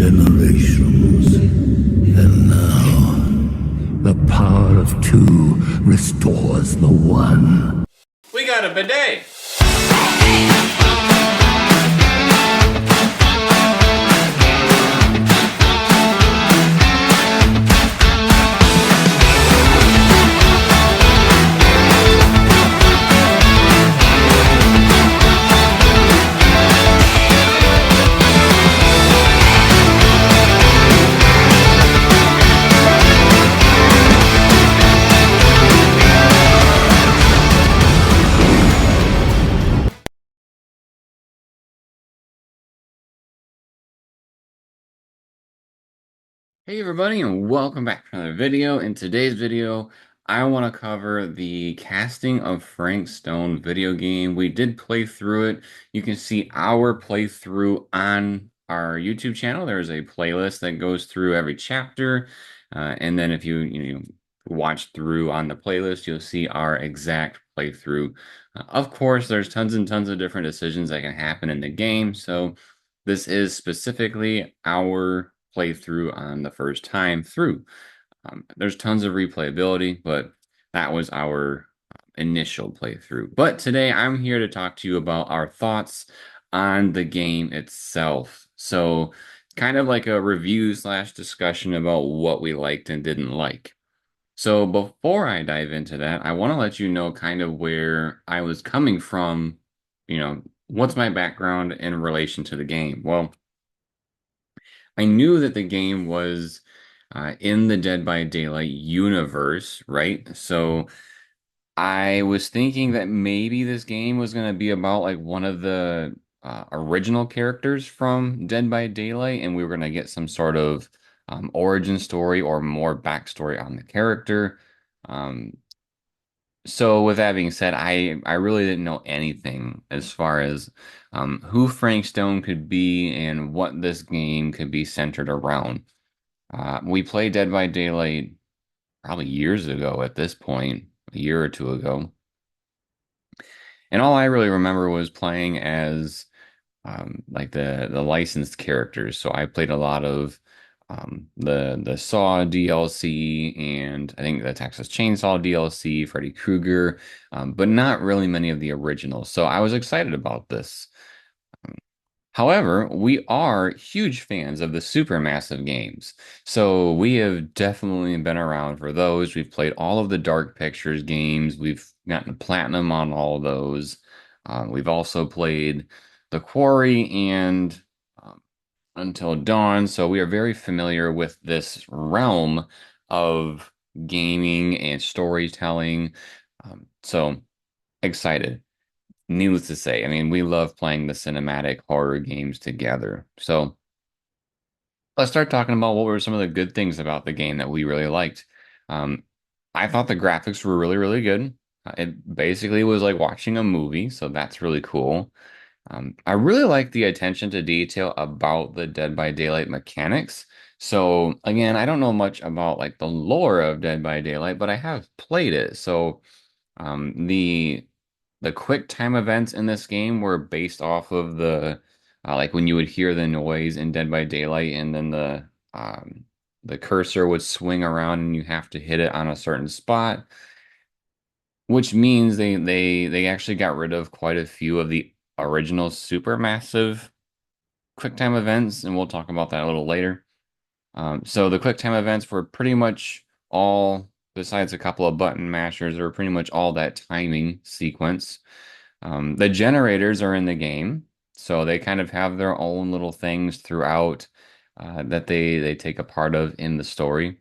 generations. And now, the power of two restores the one. We got a bidet! Hey everybody, and welcome back to another video. In today's video, I want to cover the casting of Frank Stone video game. We did play through it. You can see our playthrough on our YouTube channel. There's a playlist that goes through every chapter. And then if you watch through on the playlist, you'll see our exact playthrough. Of course, there's tons and tons of different decisions that can happen in the game. So this is specifically our playthrough on the first time through. There's tons of replayability, but that was our initial playthrough. But today I'm here to talk to you about our thoughts on the game itself. So kind of like a review slash discussion about what we liked and didn't like. So before I dive into that, I want to let you know kind of where I was coming from, what's my background in relation to the game. Well, I knew that the game was in the Dead by Daylight universe, right? So I was thinking that maybe this game was going to be about like one of the original characters from Dead by Daylight, and we were going to get some sort of origin story or more backstory on the character. Um, so with that being said, I really didn't know anything as far as who Frank Stone could be and what this game could be centered around. We played Dead by Daylight probably years ago at this point, a year or two ago. And all I really remember was playing as like the licensed characters. So I played a lot of the Saw DLC and I think the Texas Chainsaw DLC, Freddy Krueger, but not really many of the originals. So I was excited about this. However, we are huge fans of the Supermassive games. So we have definitely been around for those. We've played all of the Dark Pictures games. We've gotten platinum on all of those. We've also played The Quarry and Until Dawn. So we are very familiar with this realm of gaming and storytelling. So excited. Needless to say, I mean, we love playing the cinematic horror games together. So let's start talking about what were some of the good things about the game that we really liked. Um, I thought the graphics were really, really good. It basically was like watching a movie, so that's really cool. I really like the attention to detail about the Dead by Daylight mechanics. So again, I don't know much about like the lore of Dead by Daylight, but I have played it. So the quick time events in this game were based off of the like when you would hear the noise in Dead by Daylight, and then the cursor would swing around, and you have to hit it on a certain spot, which means they actually got rid of quite a few of the original Supermassive quick time events, and we'll talk about that a little later. So the quick time events were pretty much all, besides a couple of button mashers, are pretty much all that timing sequence. The generators are in the game, so they kind of have their own little things throughout that they take a part of in the story.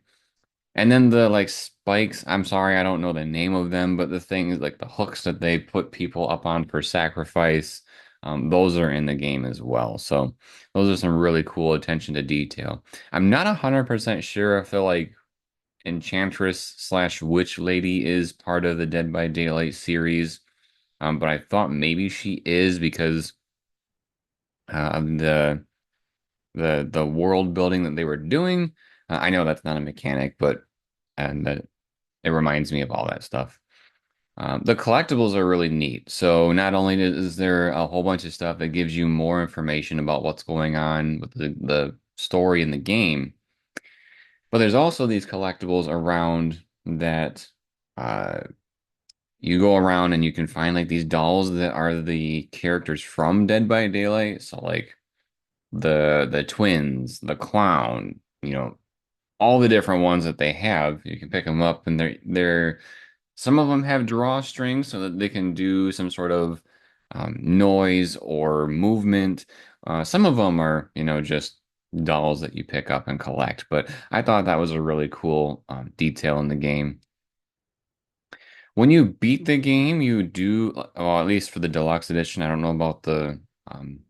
And then the like spikes, I'm sorry, I don't know the name of them, but the things like the hooks that they put people up on for sacrifice, those are in the game as well. So those are some really cool attention to detail. I'm not 100% sure if the like Enchantress slash Witch Lady is part of the Dead by Daylight series, but I thought maybe she is because of the world building that they were doing. I know that's not a mechanic, but and that it reminds me of all that stuff. The collectibles are really neat. So not only is there a whole bunch of stuff that gives you more information about what's going on with the story in the game. But there's also these collectibles around that uh, you go around and you can find like these dolls that are the characters from Dead by Daylight. So like the twins, the clown, all the different ones that they have. You can pick them up and they're some of them have drawstrings so that they can do some sort of noise or movement. Some of them are, just dolls that you pick up and collect. But I thought that was a really cool detail in the game. When you beat the game, you do, well, at least for the deluxe edition. I don't know about um,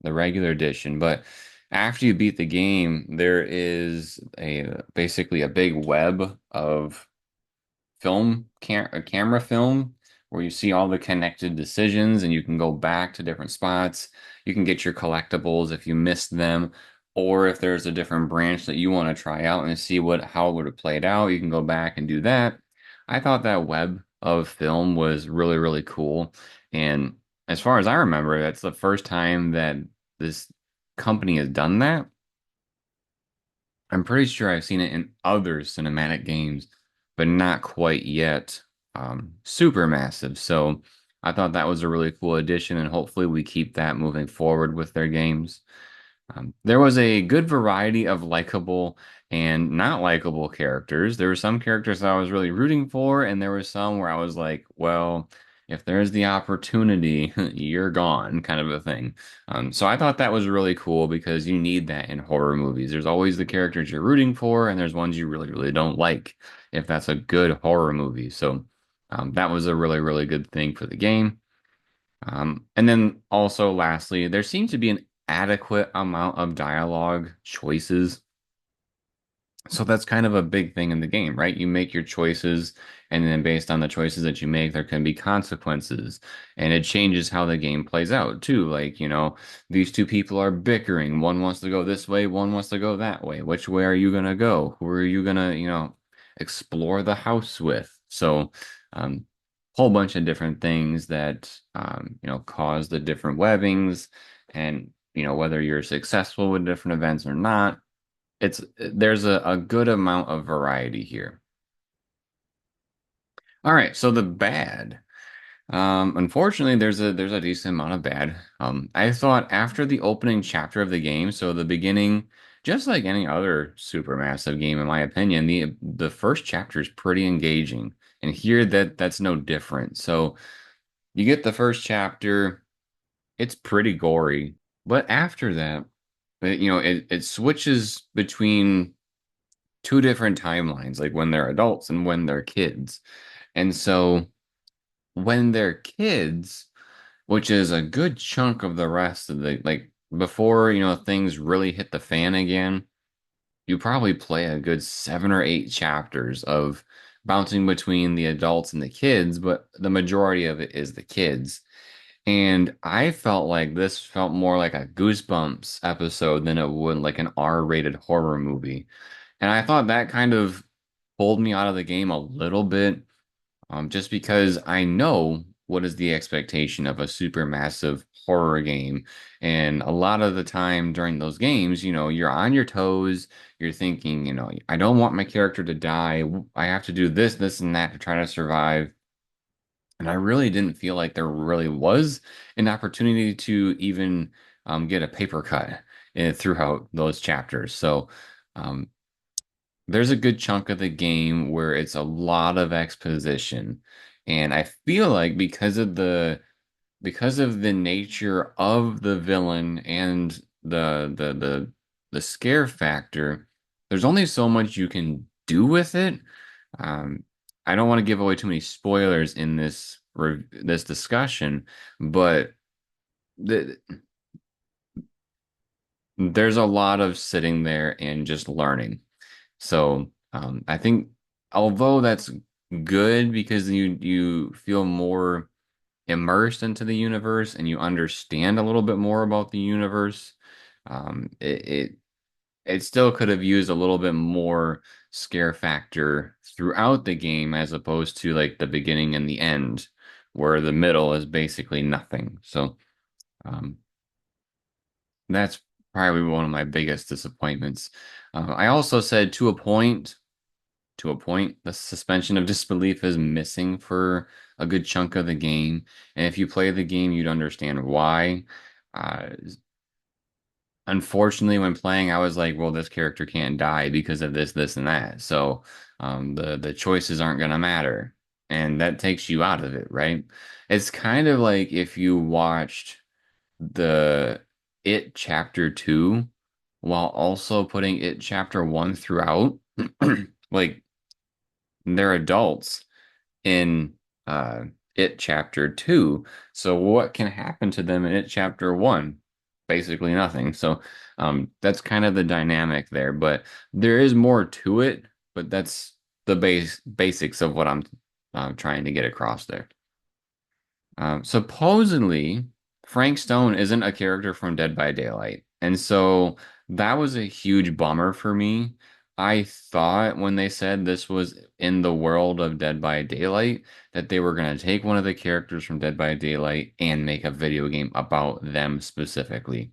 the regular edition, but after you beat the game, there is a basically a big web of camera film where you see all the connected decisions and you can go back to different spots. You can get your collectibles if you missed them, or if there's a different branch that you want to try out and see how it would have played out, you can go back and do that. I thought that web of film was really, really cool. And as far as I remember, that's the first time that this company has done that. I'm pretty sure I've seen it in other cinematic games, but not quite yet. Supermassive. So I thought that was a really cool addition, and hopefully we keep that moving forward with their games. There was a good variety of likable and not likable characters. There were some characters that I was really rooting for, and there were some where I was like, well, if there's the opportunity, you're gone, kind of a thing. So I thought that was really cool because you need that in horror movies. There's always the characters you're rooting for, and there's ones you really, really don't like if that's a good horror movie. So that was a really, really good thing for the game. And then also, lastly, there seems to be an adequate amount of dialogue choices. So that's kind of a big thing in the game, right? You make your choices, and then based on the choices that you make, there can be consequences. And it changes how the game plays out, too. Like, these two people are bickering. One wants to go this way, one wants to go that way. Which way are you going to go? Who are you going to, explore the house with? So, whole bunch of different things that, cause the different webbings. And, whether you're successful with different events or not, there's a good amount of variety here. All right, so the bad. Unfortunately, there's a decent amount of bad. I thought after the opening chapter of the game, so the beginning, just like any other supermassive game, in my opinion, the first chapter is pretty engaging, and here that's no different. So you get the first chapter, it's pretty gory, but after that, it switches between two different timelines, like when they're adults and when they're kids. And so when they're kids, which is a good chunk of the rest of the like before, things really hit the fan again, you probably play a good 7 or 8 chapters of bouncing between the adults and the kids, but the majority of it is the kids. And I felt like this felt more like a Goosebumps episode than it would like an R-rated horror movie. And I thought that kind of pulled me out of the game a little bit, just because I know what is the expectation of a supermassive horror game. And a lot of the time during those games, you're on your toes, you're thinking, I don't want my character to die. I have to do this, this, and that to try to survive. And I really didn't feel like there really was an opportunity to even get a paper cut throughout those chapters. So, um, there's a good chunk of the game where it's a lot of exposition. And I feel like because of the nature of the villain and the scare factor, there's only so much you can do with it. Um, I don't want to give away too many spoilers in this discussion, but the, there's a lot of sitting there and just learning. So I think although that's good because you feel more immersed into the universe and you understand a little bit more about the universe, it still could have used a little bit more scare factor throughout the game as opposed to like the beginning and the end, where the middle is basically nothing. So um, that's probably one of my biggest disappointments. I also said to a point, the suspension of disbelief is missing for a good chunk of the game. And if you play the game, you'd understand why. Uh, Unfortunately, when playing, I was like, well, this character can't die because of this, this, and that. So the choices aren't gonna matter. And that takes you out of it, right? It's kind of like if you watched the It Chapter 2 while also putting It Chapter 1 throughout. Like they're adults in It Chapter 2. So what can happen to them in It Chapter 1? Basically nothing. So that's kind of the dynamic there, but there is more to it, but that's the basics of what I'm trying to get across there. Supposedly, Frank Stone isn't a character from Dead by Daylight. And so that was a huge bummer for me. I thought when they said this was in the world of Dead by Daylight, that they were going to take one of the characters from Dead by Daylight and make a video game about them specifically.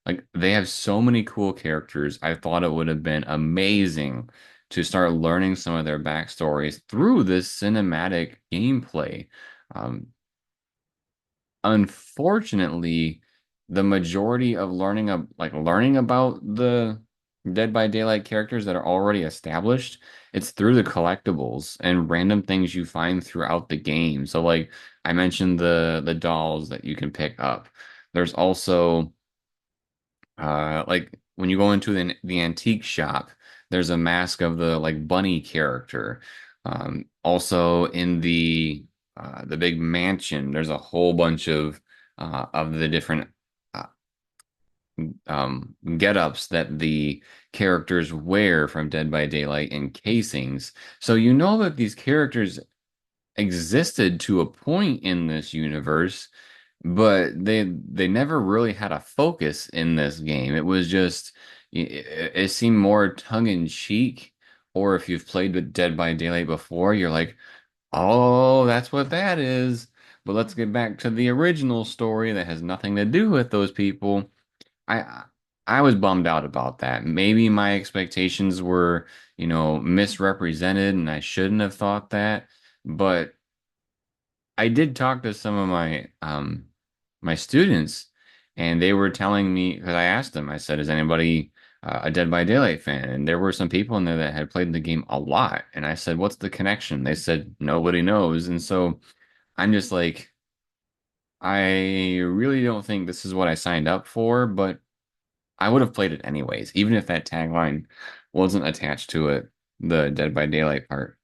Like, they have so many cool characters. I thought it would have been amazing to start learning some of their backstories through this cinematic gameplay. Um, Unfortunately, the majority of learning about the Dead by Daylight characters that are already established, it's through the collectibles and random things you find throughout the game. So like I mentioned the dolls that you can pick up. There's also like when you go into the antique shop, there's a mask of the like bunny character. Also in the big mansion, there's a whole bunch of the different uh, get-ups that the characters wear from Dead by Daylight and casings. So you know that these characters existed to a point in this universe, but they never really had a focus in this game. It was just it seemed more tongue-in-cheek, or if you've played with Dead by Daylight before, you're like, "Oh, that's what that is." But let's get back to the original story that has nothing to do with those people. I I was bummed out about that. Maybe my expectations were, misrepresented and I shouldn't have thought that, but I did talk to some of my students, and they were telling me because I asked them, I said, "Is anybody a Dead by Daylight fan?" And there were some people in there that had played the game a lot, and I said, "What's the connection?" They said, "Nobody knows." And so I'm just like, I really don't think this is what I signed up for, but I would have played it anyways, even if that tagline wasn't attached to it, the Dead by Daylight part,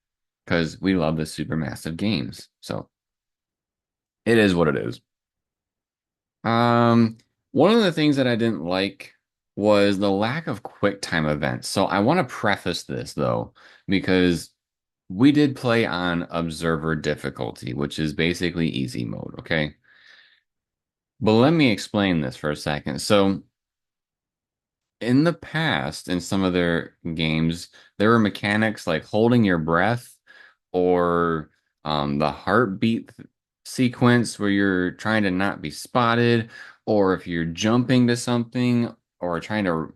because we love the supermassive games. So it is what it is. Um, One of the things that I didn't like was the lack of quick time events. So I want to preface this though, because we did play on observer difficulty, which is basically easy mode, okay? But let me explain this for a second. So in the past, in some of their games, there were mechanics like holding your breath or the heartbeat sequence where you're trying to not be spotted, or if you're jumping to something or trying to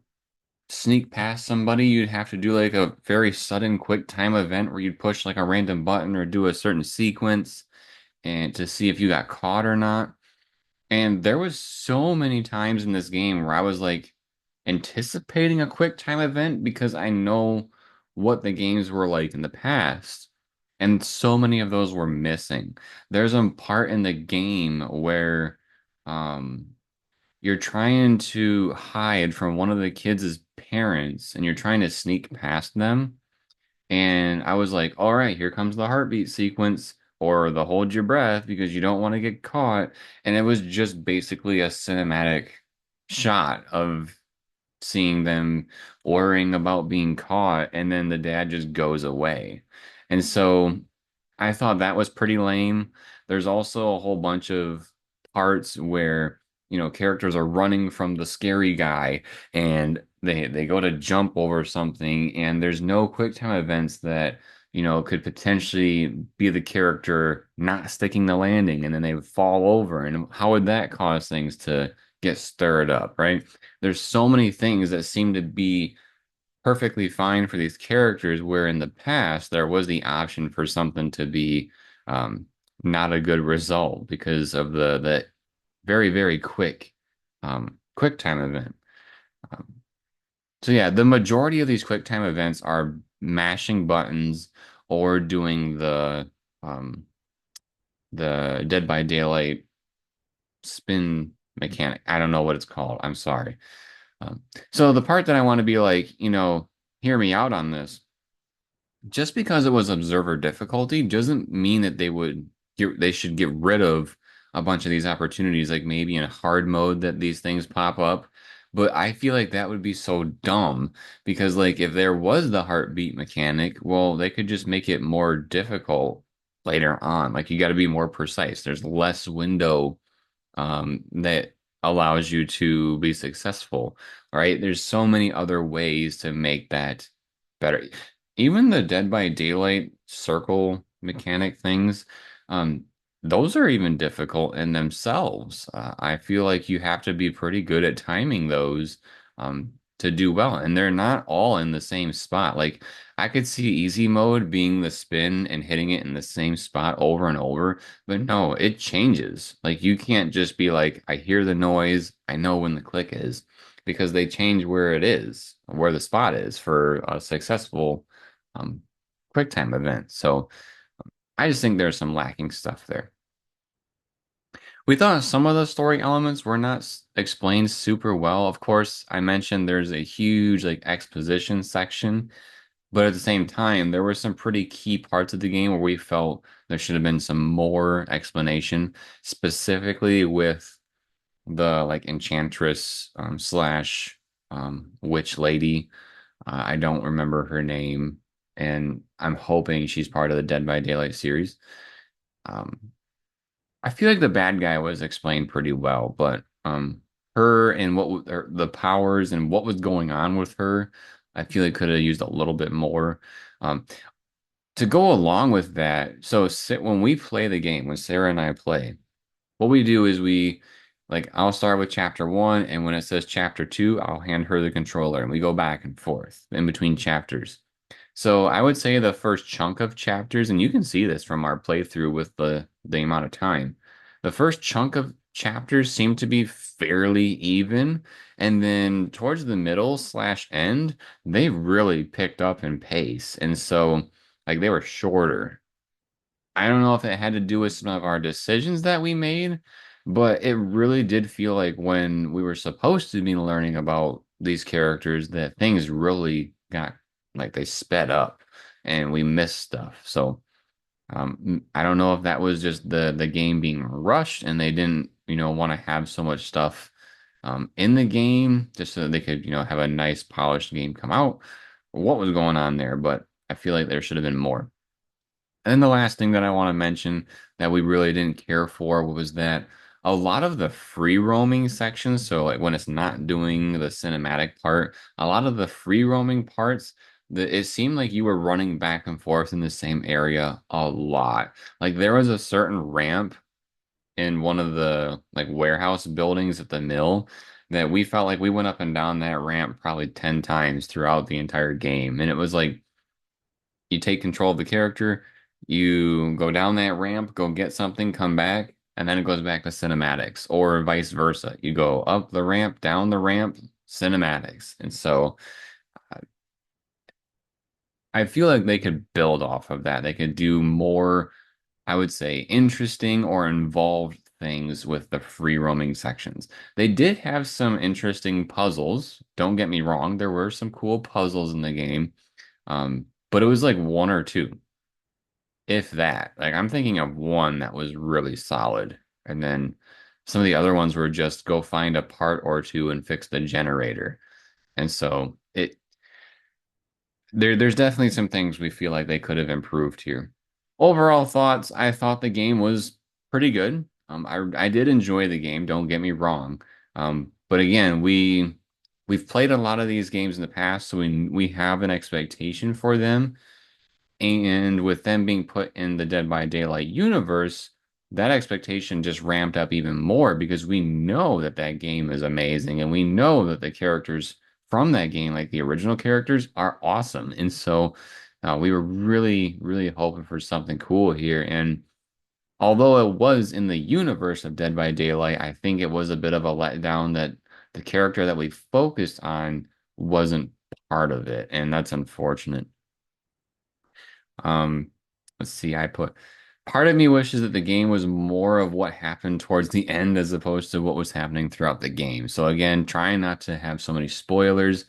sneak past somebody, you'd have to do like a very sudden quick time event where you'd push like a random button or do a certain sequence and to see if you got caught or not. And there was so many times in this game where I was like anticipating a quick time event because I know what the games were like in the past. And so many of those were missing. There's a part in the game where um you're trying to hide from one of the kids' parents and you're trying to sneak past them. And I was like, all right, here comes the heartbeat sequence or the hold your breath because you don't want to get caught. And it was just basically a cinematic shot of seeing them worrying about being caught. And then the dad just goes away. And so I thought that was pretty lame. There's also a whole bunch of parts where, characters are running from the scary guy and they go to jump over something and there's no quick time events that, could potentially be the character not sticking the landing and then they would fall over. And how would that cause things to get stirred up, right? There's so many things that seem to be perfectly fine for these characters, where in the past there was the option for something to be um, not a good result because of the very, very quick time event. Um, so yeah, the majority of these quick time events are mashing buttons or doing um, the Dead by Daylight spin mechanic. I don't know what it's called. I'm sorry. Um, so the part that I want to be like, hear me out on this. Just because it was observer difficulty doesn't mean that they should get rid of a bunch of these opportunities, like maybe in hard mode that these things pop up. But I feel like that would be so dumb because like if there was the heartbeat mechanic, well, they could just make it more difficult later on. Like you got to be more precise. There's less window that allows you to be successful, right? There's so many other ways to make that better. Even the Dead by Daylight circle mechanic things, um, those are even difficult in themselves. I feel like you have to be pretty good at timing those to do well, and they're not all in the same spot. Like I could see easy mode being the spin and hitting it in the same spot over and over, but no, it changes. Like you can't just be like, I hear the noise, I know when the click is, because they change where it is, where the spot is for a successful um, QuickTime event. So I just think there's some lacking stuff there. We thought some of the story elements were not explained super well. Of course, I mentioned there's a huge like exposition section, but at the same time, there were some pretty key parts of the game where we felt there should have been some more explanation, specifically with the like enchantress slash witch lady. I don't remember her name, and I'm hoping she's part of the Dead by Daylight series. Um, I feel like the bad guy was explained pretty well, but her and the powers and what was going on with her, I feel like could have used a little bit more. Um, to go along with that, so when we play the game, when Sarah and I play, what we do is I'll start with chapter one, and when it says chapter two, I'll hand her the controller, and we go back and forth in between chapters. So I would say the first chunk of chapters, and you can see this from our playthrough with the amount of time. The first chunk of chapters seem to be fairly even, and then towards the middle slash end, they really picked up in pace, and so like they were shorter. I don't know if it had to do with some of our decisions that we made, but it really did feel like when we were supposed to be learning about these characters that things really got like they sped up and we missed stuff. So I don't know if that was just the game being rushed and they didn't, want to have so much stuff in the game just so that they could, have a nice polished game come out, or what was going on there, but I feel like there should have been more. And then the last thing that I want to mention that we really didn't care for was that a lot of the free roaming sections, so like when it's not doing the cinematic part, a lot of the free roaming parts, it seemed like you were running back and forth in the same area a lot. Like there was a certain ramp in one of the like warehouse buildings at the mill that we felt like we went up and down that ramp probably 10 times throughout the entire game. And it was like you take control of the character, you go down that ramp, go get something, come back, and then it goes back to cinematics, or vice versa. You go up the ramp, down the ramp, cinematics. And so I feel like they could build off of that. They could do more, I would say, interesting or involved things with the free roaming sections. They did have some interesting puzzles. Don't get me wrong, there were some cool puzzles in the game. But it was like one or two, if that. Like I'm thinking of one that was really solid, and then some of the other ones were just go find a part or two and fix the generator. And so there's definitely some things we feel like they could have improved here. Overall thoughts, I thought the game was pretty good. I did enjoy the game, don't get me wrong. But again, we've played a lot of these games in the past, so we have an expectation for them. And with them being put in the Dead by Daylight universe, that expectation just ramped up even more because we know that that game is amazing and we know that the characters from that game, like the original characters, are awesome. And so we were really, really hoping for something cool here. And although it was in the universe of Dead by Daylight, I think it was a bit of a letdown that the character that we focused on wasn't part of it. And that's unfortunate. Um, let's see, I put part of me wishes that the game was more of what happened towards the end as opposed to what was happening throughout the game. So again, trying not to have so many spoilers,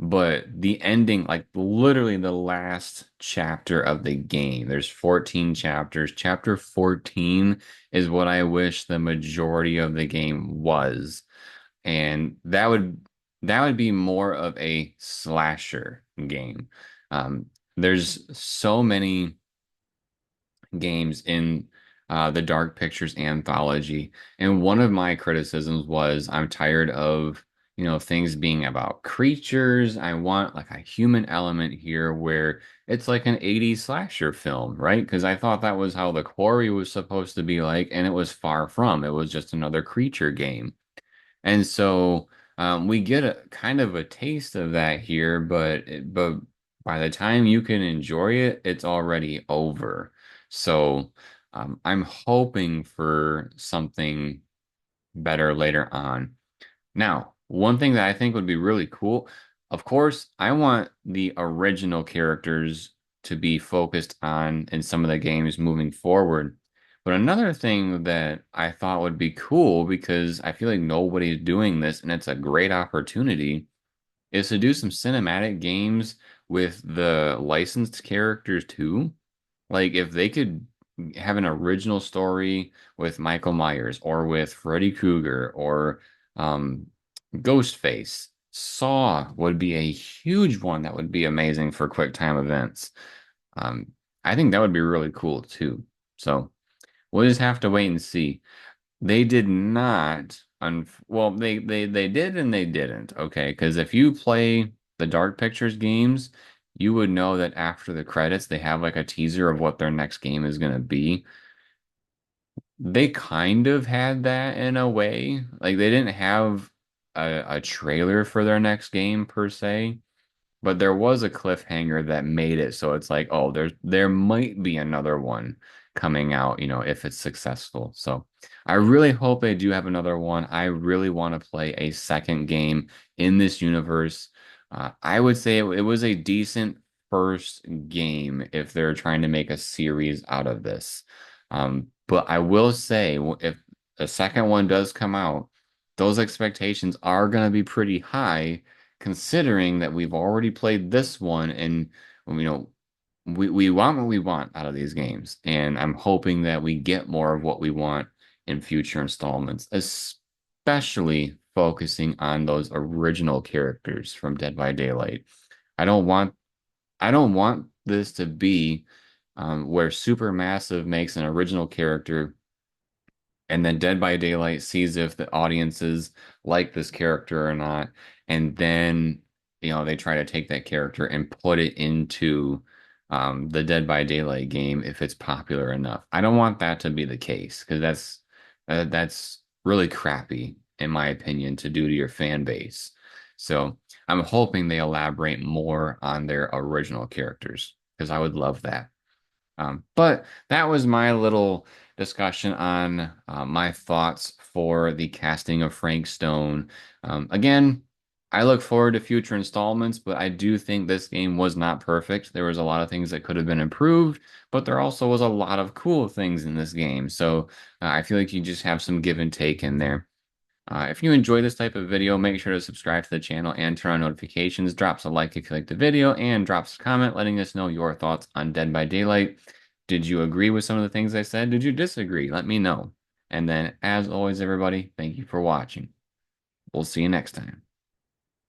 but the ending, like literally the last chapter of the game, there's 14 chapters. Chapter 14 is what I wish the majority of the game was. And that would be more of a slasher game. Um, there's so many games in the Dark Pictures anthology, and one of my criticisms was I'm tired of things being about creatures. I want like a human element here where it's like an 80s slasher film, right? Because I thought that was how The Quarry was supposed to be like, and it was far from. It was just another creature game. And so we get a kind of a taste of that here, but by the time you can enjoy it, it's already over. So I'm hoping for something better later on. Now, one thing that I think would be really cool, of course, I want the original characters to be focused on in some of the games moving forward. But another thing that I thought would be cool because I feel like nobody's doing this and it's a great opportunity is to do some cinematic games with the licensed characters too. Like if they could have an original story with Michael Myers or with Freddy Krueger or um, Ghostface, Saw would be a huge one that would be amazing for quick time events. Um, I think that would be really cool too. So we'll just have to wait and see. They did not. Well, they did and they didn't. Okay, because if you play the Dark Pictures games, you would know that after the credits, they have like a teaser of what their next game is going to be. They kind of had that in a way. Like they didn't have a trailer for their next game per se. But there was a cliffhanger that made it so it's like, oh, there might be another one coming out, if it's successful. So I really hope they do have another one. I really want to play a second game in this universe. I would say it was a decent first game if they're trying to make a series out of this. But I will say, if a second one does come out, those expectations are going to be pretty high considering that we've already played this one and you know we want what we want out of these games and I'm hoping that we get more of what we want in future installments, especially focusing on those original characters from Dead by Daylight. I don't want this to be where Supermassive makes an original character and then Dead by Daylight sees if the audiences like this character or not, and then they try to take that character and put it into the Dead by Daylight game if it's popular enough. I don't want that to be the case because that's really crappy in my opinion to do to your fan base. So I'm hoping they elaborate more on their original characters because I would love that. But that was my little discussion on my thoughts for the casting of Frank Stone. Again, I look forward to future installments, but I do think this game was not perfect. There was a lot of things that could have been improved, but there also was a lot of cool things in this game. So I feel like you just have some give and take in there. If you enjoy this type of video, make sure to subscribe to the channel and turn on notifications. Drops a like if you like the video and drops a comment letting us know your thoughts on Dead by Daylight. Did you agree with some of the things I said? Did you disagree? Let me know. And then, as always, everybody, thank you for watching. We'll see you next time.